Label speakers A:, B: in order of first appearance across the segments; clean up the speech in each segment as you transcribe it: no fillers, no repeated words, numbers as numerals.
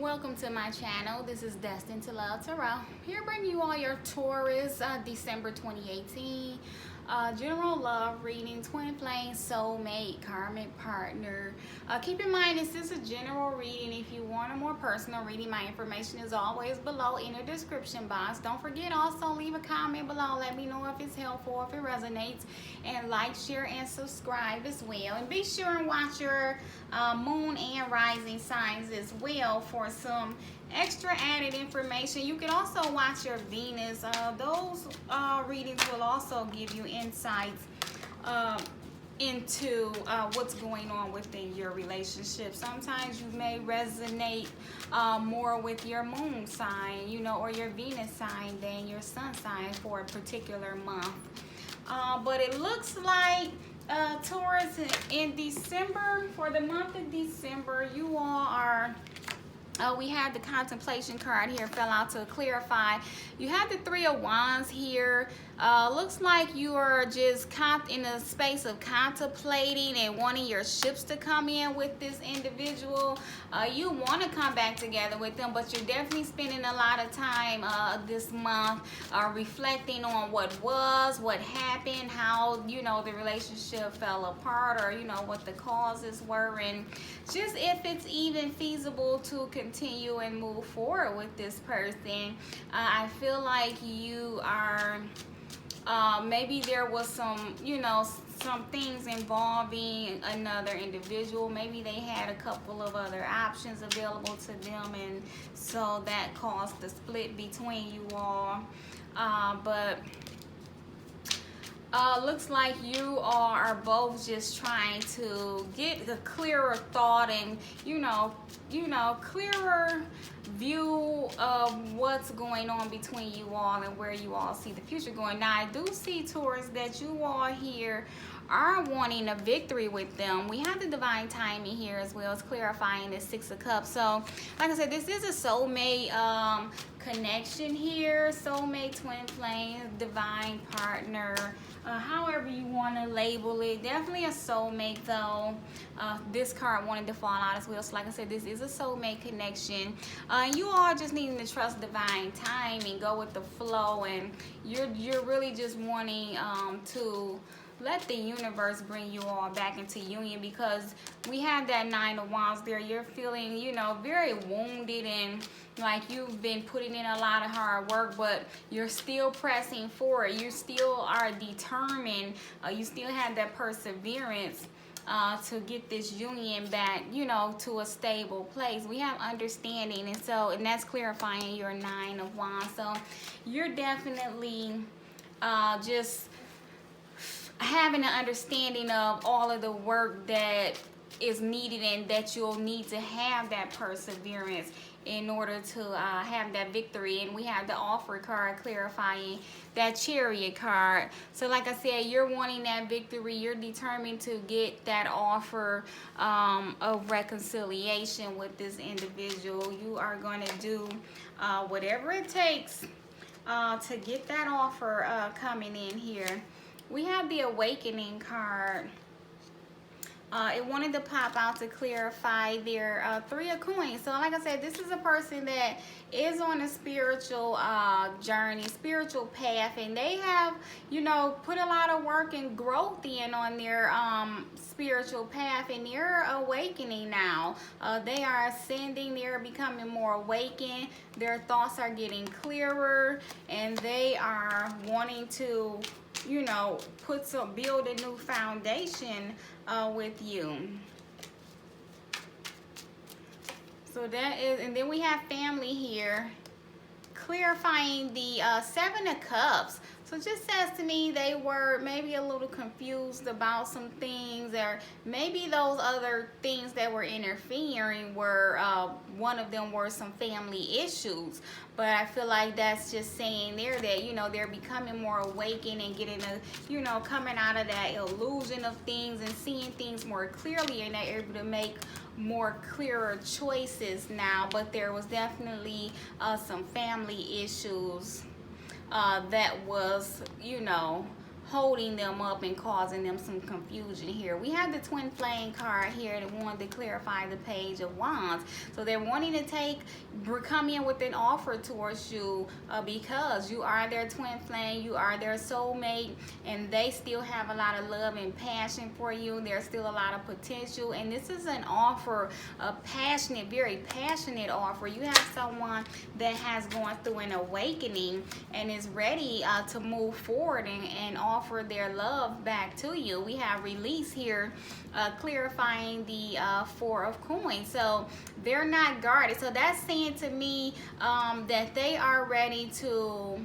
A: Welcome to my channel. This is Destined to Love Tarot. Here bringing you all your Taurus December 2018 general love reading, twin flame, soulmate, karmic partner. Keep in mind this is a general reading. If you want a more personal reading, my information is always below in the description box. Don't forget also leave a comment below. Let me know if it's helpful, if it resonates, and like, share, and subscribe as well. And be sure and watch your moon and rising signs as well for some extra added information. You can also watch your Venus. Those readings will also give you insights into what's going on within your relationship. Sometimes you may resonate more with your moon sign, or your Venus sign than your sun sign for a particular month. But it looks like Taurus in December, for the month of December, you all are we had the Contemplation card here, fell out to clarify. You have the Three of Wands here. Looks like you are just in a space of contemplating and wanting your ships to come in with this individual. You want to come back together with them, but you're definitely spending a lot of time this month reflecting on what was, what happened, how, the relationship fell apart, or, what the causes were, and just if it's even feasible to continue and move forward with this person. I feel like you are maybe there was some some things involving another individual. Maybe they had a couple of other options available to them, and so that caused the split between you all. But looks like you all are both just trying to get a clearer thought and clearer view of what's going on between you all and where you all see the future going. Now I do see, Taurus, that you all here are wanting a victory with them. We have the divine timing here as well as clarifying the Six of Cups. So like I said, this is a soulmate connection here. Soulmate, twin flame, divine partner, however you want to label it. Definitely a soulmate though. This card wanted to fall out as well. So like I said, this is a soulmate connection. You all just needing to trust divine timing, go with the flow, and you're really just wanting to let the universe bring you all back into union, because we have that Nine of Wands there. You're feeling, very wounded, and like you've been putting in a lot of hard work, but you're still pressing forward. You still are determined. You still have that perseverance to get this union back, to a stable place. We have understanding, and that's clarifying your Nine of Wands. So you're definitely just having an understanding of all of the work that is needed, and that you'll need to have that perseverance in order to have that victory. And we have the Offer card clarifying that Chariot card. So like I said, you're wanting that victory. You're determined to get that offer of reconciliation with this individual. You are going to do whatever it takes to get that offer coming in here. We have the Awakening card. It wanted to pop out to clarify their Three of Coins. So like I said, this is a person that is on a spiritual journey, spiritual path, and they have, put a lot of work and growth in on their spiritual path, and they're awakening now. They are ascending, they're becoming more awakened, their thoughts are getting clearer, and they are wanting to build a new foundation with you. So that is, and then we have family here, clarifying the Seven of Cups. So it just says to me they were maybe a little confused about some things, or maybe those other things that were interfering were, one of them were some family issues. But I feel like that's just saying there that, they're becoming more awakened and getting coming out of that illusion of things and seeing things more clearly, and they're able to make more clearer choices now. But there was definitely some family issues that was, holding them up and causing them some confusion here. We have the twin flame card here that wanted to clarify the Page of Wands. So they're wanting to come in with an offer towards you because you are their twin flame, you are their soulmate, and they still have a lot of love and passion for you. There's still a lot of potential, and this is an offer, a passionate, very passionate offer. You have someone that has gone through an awakening and is ready to move forward and offer their love back to you. We have release here, clarifying the Four of Coins. So they're not guarded. So that's saying to me that they are ready to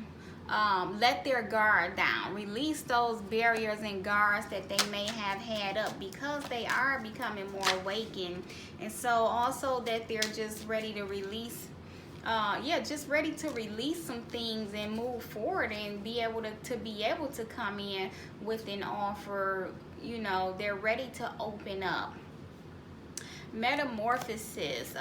A: let their guard down, release those barriers and guards that they may have had up, because they are becoming more awakened. And so also that they're just ready to release just ready to release some things and move forward and be able to come in with an offer. You know, they're ready to open up. Metamorphosis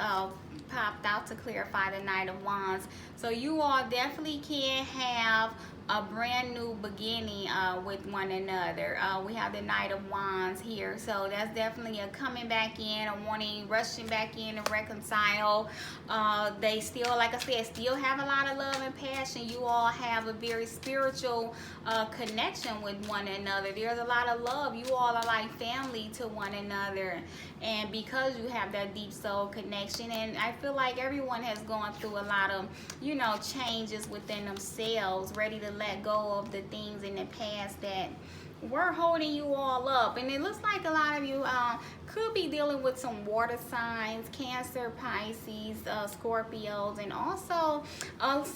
A: popped out to clarify the Knight of Wands. So you all definitely can have a brand new beginning with one another. We have the Knight of Wands here, so that's definitely a coming back in, a wanting, rushing back in to reconcile. They still, like I said, still have a lot of love and passion. You all have a very spiritual connection with one another. There's a lot of love. You all are like family to one another, and because you have that deep soul connection, and I feel like everyone has gone through a lot of, you know, changes within themselves, ready to let go of the things in the past that were holding you all up. And it looks like a lot of you could be dealing with some water signs, Cancer, Pisces, Scorpios, and also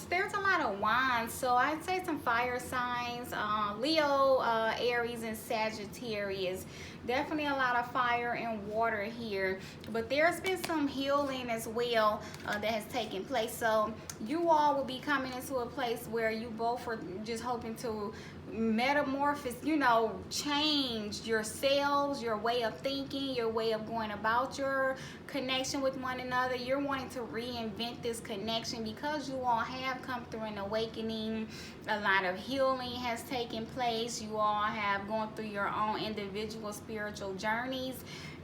A: there's a lot of wands, so I'd say some fire signs, Leo, Aries, and Sagittarius. Definitely a lot of fire and water here, but there's been some healing as well that has taken place. So you all will be coming into a place where you both are just hoping to metamorphose, you know, change yourselves, your way of thinking, your way of going about your connection with one another. You're wanting to reinvent this connection because you all have come through an awakening. A lot of healing has taken place. You all have gone through your own individual spiritual journeys,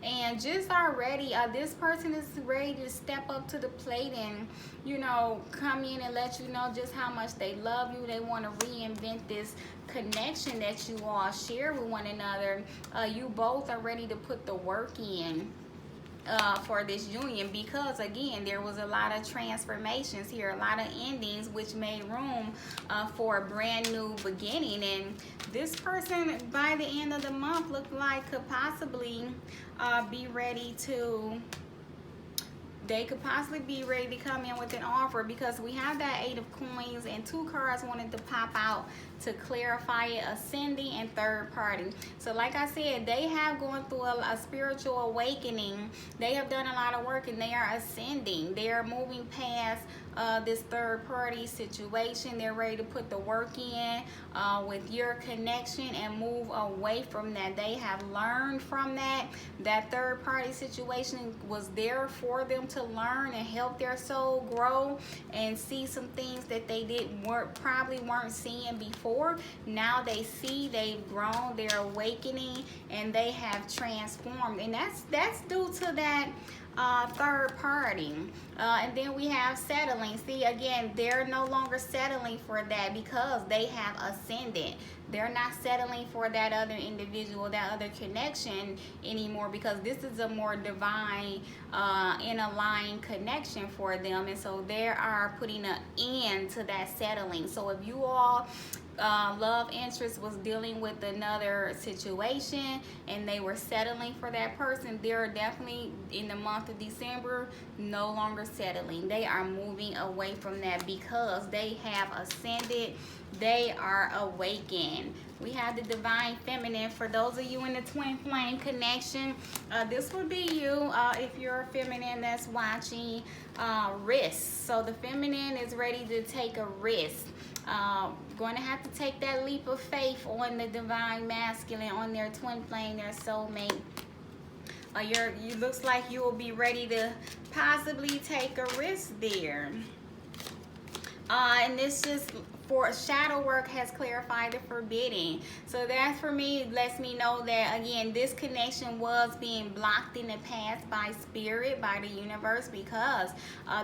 A: and just already this person is ready to step up to the plate and, you know, come in and let you know just how much they love you. They want to reinvent this connection that you all share with one another. You both are ready to put the work in for this union, because again, there was a lot of transformations here, a lot of endings, which made room for a brand new beginning. And this person by the end of the month looked like could possibly be ready to come in with an offer, because we have that Eight of Coins and two cards wanted to pop out to clarify it, ascending and third party. So like I said, they have gone through a spiritual awakening. They have done a lot of work and they are ascending. They are moving past this third party situation. They're ready to put the work in with your connection and move away from that. They have learned from that. That third party situation was there for them to learn and help their soul grow and see some things that they probably weren't seeing before. Now they see, they've grown, they're awakening, and they have transformed. And that's due to that third party. And then we have settling. See, again, they're no longer settling for that because they have ascended. They're not settling for that other individual, that other connection anymore, because this is a more divine in aligned connection for them. And so they are putting an end to that settling. So if you all love interest was dealing with another situation and they were settling for that person, they're definitely in the month of December no longer settling. They are moving away from that because they have ascended. They are awakened. We have the divine feminine. For those of you in the twin flame connection, this would be you if you're a feminine that's watching. Risk. So the feminine is ready to take a risk. Going to have to take that leap of faith on the divine masculine, on their twin flame, their soulmate. You looks like you will be ready to possibly take a risk there. And this just for shadow work has clarified the forbidding. So that for me lets me know that again this connection was being blocked in the past by spirit, by the universe, because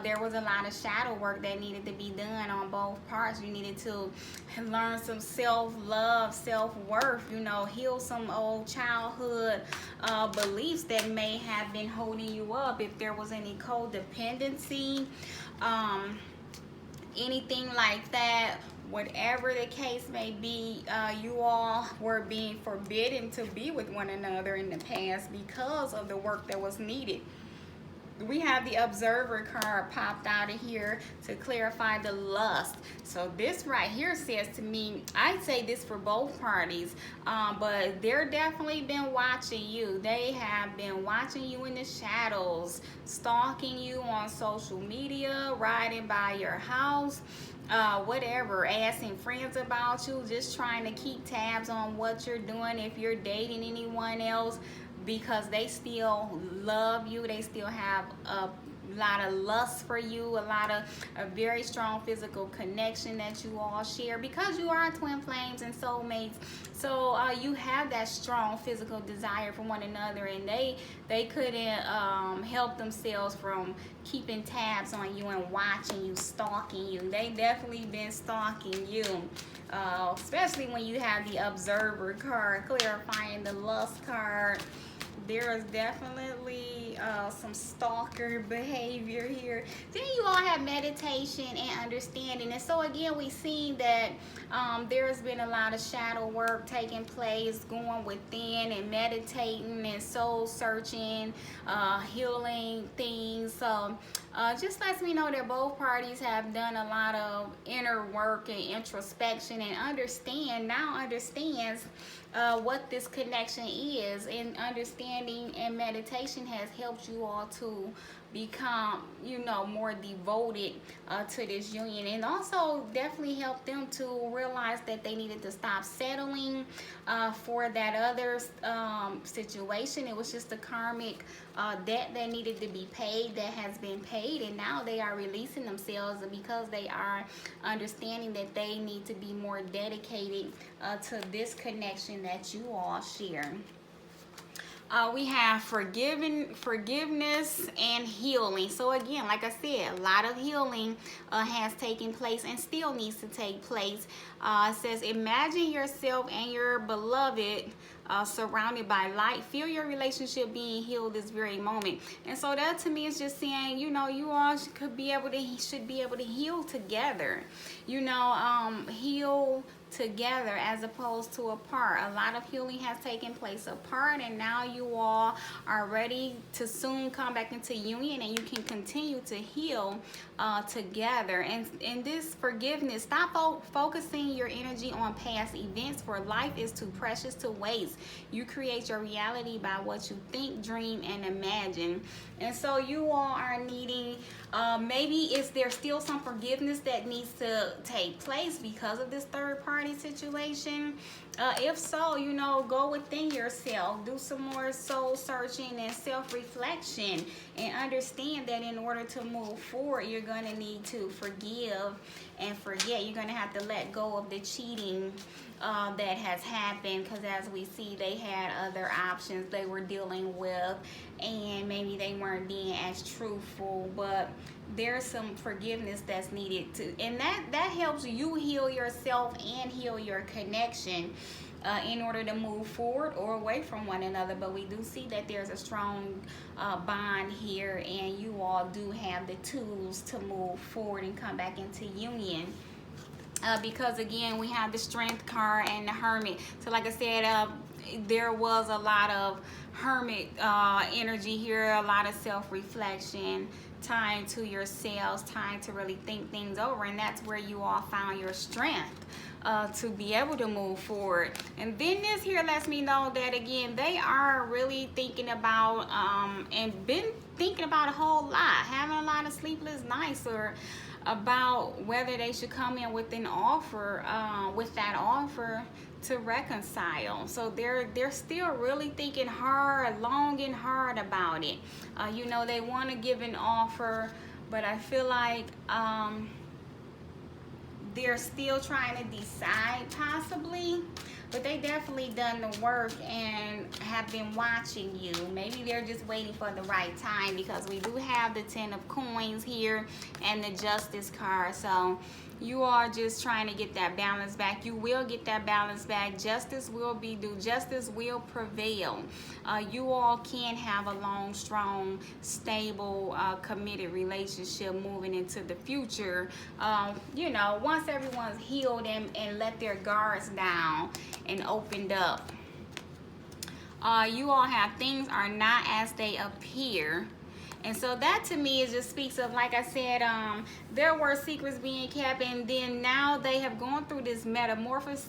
A: there was a lot of shadow work that needed to be done on both parts. You needed to learn some self-love, self-worth, you know, heal some old childhood beliefs that may have been holding you up. If there was any codependency, anything like that, whatever the case may be, you all were being forbidden to be with one another in the past because of the work that was needed. We have the observer card popped out of here to clarify the lust. So this right here says to me, I'd say this for both parties, but they're definitely been watching you. They have been watching you in the shadows, stalking you on social media, riding by your house, whatever, asking friends about you, just trying to keep tabs on what you're doing, if you're dating anyone else, because they still love you. They still have a lot of lust for you, a very strong physical connection that you all share, because you are twin flames and soulmates. So you have that strong physical desire for one another, and they couldn't help themselves from keeping tabs on you and watching you, stalking you. They definitely been stalking you, especially when you have the observer card clarifying the lust card. There is definitely some stalker behavior here. Then you all have meditation and understanding. And so again, we've seen that there's been a lot of shadow work taking place, going within and meditating and soul searching, healing things. So just lets me know that both parties have done a lot of inner work and introspection, and understands what this connection is, and understanding and meditation has helped you all to become, you know, more devoted to this union, and also definitely helped them to realize that they needed to stop settling for that other situation. It was just a karmic debt that needed to be paid, that has been paid, and now they are releasing themselves because they are understanding that they need to be more dedicated to this connection that you all share. We have forgiveness and healing. So again, like I said, a lot of healing has taken place and still needs to take place. It says, imagine yourself and your beloved surrounded by light. Feel your relationship being healed this very moment. And so that to me is just saying, you know, you all should be able to heal together. You know, heal together as opposed to apart. A lot of healing has taken place apart, and now you all are ready to soon come back into union, and you can continue to heal together. And in this forgiveness, stop focusing your energy on past events, for life is too precious to waste. You create your reality by what you think, dream, and imagine. And so you all are needing, maybe is there still some forgiveness that needs to take place because of this third party situation? If so, you know, go within yourself, do some more soul searching and self-reflection, and understand that in order to move forward, you're going to need to forgive and forget. You're going to have to let go of the cheating that has happened, because as we see, they had other options they were dealing with, and maybe they weren't being as truthful, but there's some forgiveness that's needed to, and that helps you heal yourself and heal your connection in order to move forward or away from one another. But we do see that there's a strong bond here, and you all do have the tools to move forward and come back into union. Because again, we have the Strength card and the Hermit. So like I said, there was a lot of Hermit energy here, a lot of self-reflection, time to yourselves, time to really think things over, and that's where you all found your strength to be able to move forward. And then this here lets me know that again, they are really thinking about and been thinking about a whole lot, having a lot of sleepless nights, or about whether they should come in with an offer, with that offer to reconcile. So they're still really thinking hard, long and hard about it. You know, they want to give an offer, but I feel like they're still trying to decide possibly, but they definitely done the work and have been watching you. Maybe they're just waiting for the right time, because we do have the 10 of coins here and the Justice card. So you are just trying to get that balance back. You will get that balance back. Justice will be due. Justice will prevail. You all can have a long, strong, stable, committed relationship moving into the future. You know, once everyone's healed and let their guards down and opened up. You all have things are not as they appear. And so that to me just speaks of, like I said, there were secrets being kept, and then now they have gone through this metamorphosis,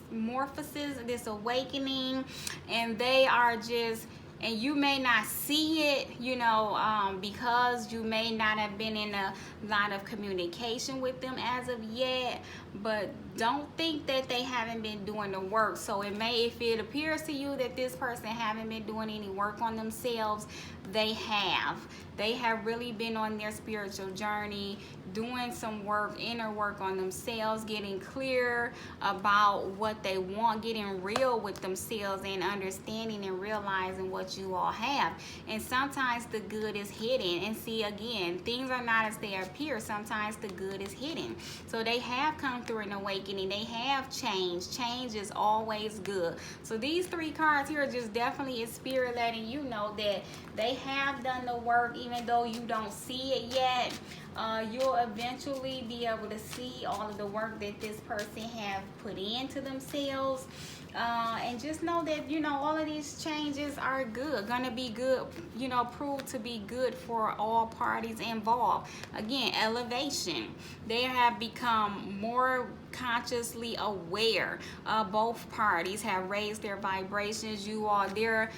A: this awakening, and they are just, and you may not see it, you know, because you may not have been in a lot of communication with them as of yet, but don't think that they haven't been doing the work. So it may, if it appears to you that this person haven't been doing any work on themselves, they have. They have really been on their spiritual journey, doing some work, inner work on themselves, getting clear about what they want, getting real with themselves, and understanding and realizing what you all have. And sometimes the good is hidden. And see, again, things are not as they appear. Sometimes the good is hidden. So they have come through an awakening. They have changed. Change is always good. So these 3 cards here just definitely is spirit letting you know that they have done the work, even though you don't see it yet. You'll eventually be able to see all of the work that this person have put into themselves. And just know that, you know, all of these changes are good, gonna be good, you know, prove to be good for all parties involved. Again, elevation. They have become more consciously aware. Both parties have raised their vibrations. They're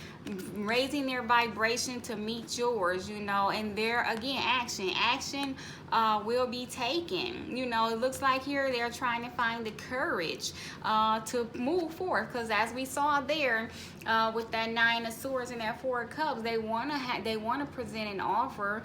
A: raising their vibration to meet yours, you know, and they're, again, action will be taken. You know, it looks like here they're trying to find the courage to move forward, because as we saw there with that 9 of Swords and that 4 of Cups, they want to present an offer.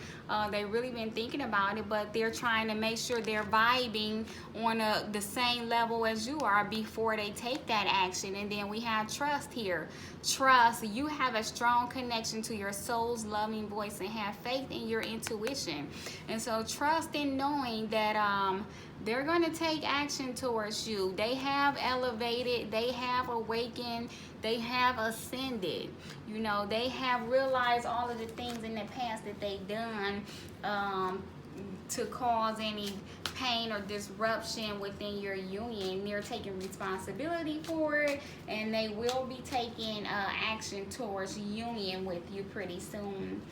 A: They really been thinking about it, but they're trying to make sure they're vibing on the same level as you are before they take that action. And then we have trust here. Trust. You have a strong connection to your soul's loving voice and have faith in your intuition. And so trust in knowing that they're going to take action towards you. They have elevated, they have awakened, they have ascended. You know, they have realized all of the things in the past that they've done to cause any pain or disruption within your union. They're taking responsibility for it, and they will be taking action towards union with you pretty soon.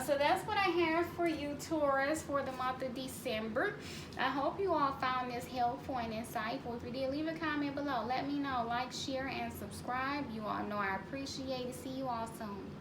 A: So that's what I have for you, Taurus, for the month of December. I hope you all found this helpful and insightful. If you did, leave a comment below. Let me know. Like, share, and subscribe. You all know I appreciate it. See you all soon.